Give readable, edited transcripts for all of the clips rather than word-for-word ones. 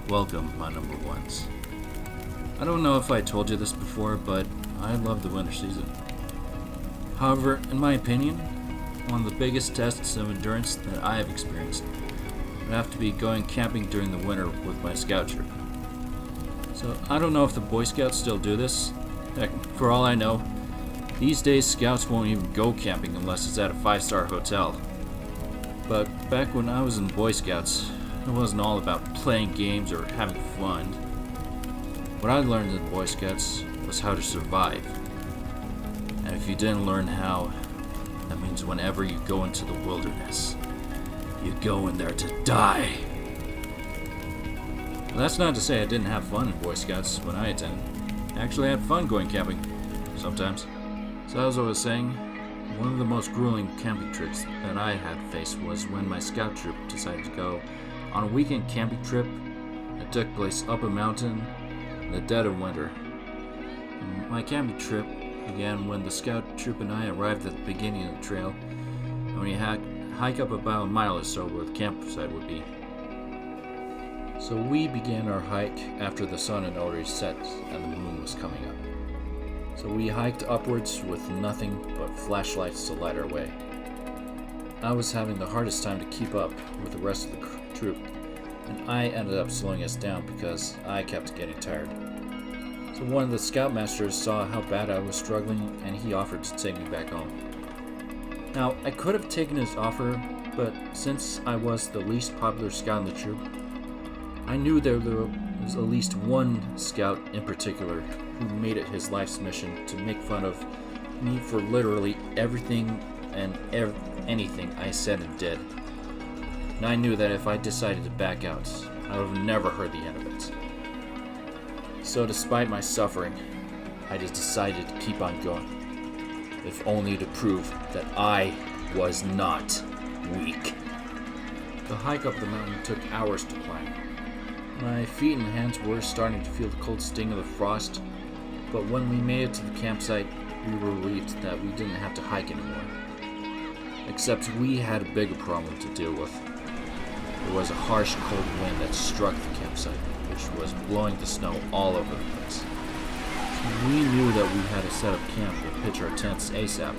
Welcome, my number ones. I don't know if I told you this before, but I love the winter season. However, in my opinion, one of the biggest tests of endurance that I have experienced would have to be going camping during the winter with my scout troop. So I don't know if the Boy Scouts still do this. Heck, for all I know, these days scouts won't even go camping unless it's at a 5-star hotel. But back when I was in Boy Scouts, it wasn't all about playing games or having fun. What I learned in Boy Scouts was how to survive. And if you didn't learn how, that means whenever you go into the wilderness, you go in there to die. But that's not to say I didn't have fun in Boy Scouts when I attended. I actually had fun going camping, sometimes. So as I was saying, one of the most grueling camping trips that I had faced was when my scout troop decided to go on a weekend camping trip that took place up a mountain in the dead of winter. And my camping trip began when the scout troop and I arrived at the beginning of the trail, and we had hike up about a mile or so where the campsite would be. So we began our hike after the sun had already set and the moon was coming up. So we hiked upwards with nothing but flashlights to light our way. I was having the hardest time to keep up with the rest of the troop, and I ended up slowing us down because I kept getting tired. So one of the scoutmasters saw how bad I was struggling, and he offered to take me back home. Now, I could have taken his offer, but since I was the least popular scout in the troop, I knew there was at least one scout in particular who made it his life's mission to make fun of me for literally everything and anything I said and did. And I knew that if I decided to back out, I would have never heard the end of it. So despite my suffering, I just decided to keep on going, if only to prove that I was not weak. The hike up the mountain took hours to climb. My feet and hands were starting to feel the cold sting of the frost, but when we made it to the campsite, we were relieved that we didn't have to hike anymore. Except we had a bigger problem to deal with. There was a harsh, cold wind that struck the campsite, which was blowing the snow all over the place. So we knew that we had to set up camp and pitch our tents ASAP.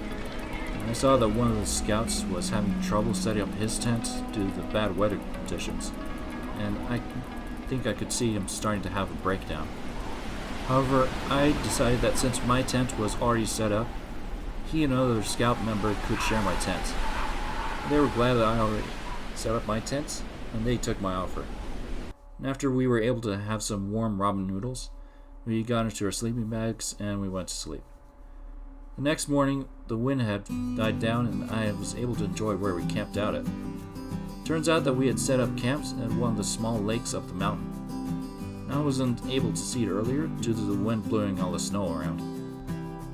And I saw that one of the scouts was having trouble setting up his tent due to the bad weather conditions, and I think I could see him starting to have a breakdown. However, I decided that since my tent was already set up, he and another scout member could share my tent. They were glad that I already set up my tents, and they took my offer. And after we were able to have some warm ramen noodles, we got into our sleeping bags and we went to sleep. The next morning, the wind had died down and I was able to enjoy where we camped out at. Turns out that we had set up camps at one of the small lakes up the mountain. I wasn't able to see it earlier due to the wind blowing all the snow around.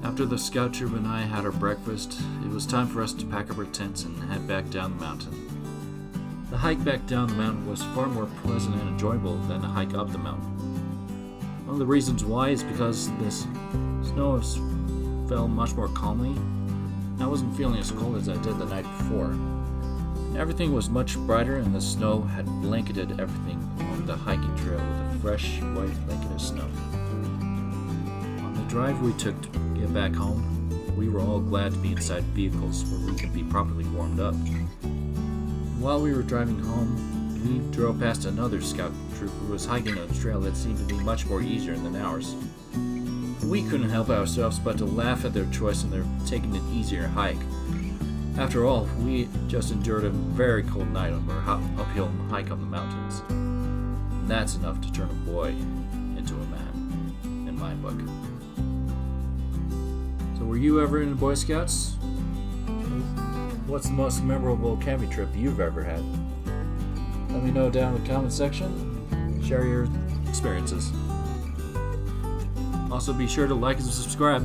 After the scout troop and I had our breakfast, it was time for us to pack up our tents and head back down the mountain. The hike back down the mountain was far more pleasant and enjoyable than the hike up the mountain. One of the reasons why is because this snow fell much more calmly. I wasn't feeling as cold as I did the night before. And everything was much brighter and the snow had blanketed everything along the hiking trail with a fresh, white blanket of snow. On the drive we took to get back home, we were all glad to be inside vehicles where we could be properly warmed up. While we were driving home, we drove past another scout troop who was hiking a trail that seemed to be much more easier than ours. We couldn't help ourselves but to laugh at their choice and their taking an easier hike. After all, we just endured a very cold night on our uphill hike up the mountains. And that's enough to turn a boy into a man, in my book. So were you ever in the Boy Scouts? What's the most memorable camping trip you've ever had? Let me know down in the comment section. Share your experiences. Also be sure to like and subscribe.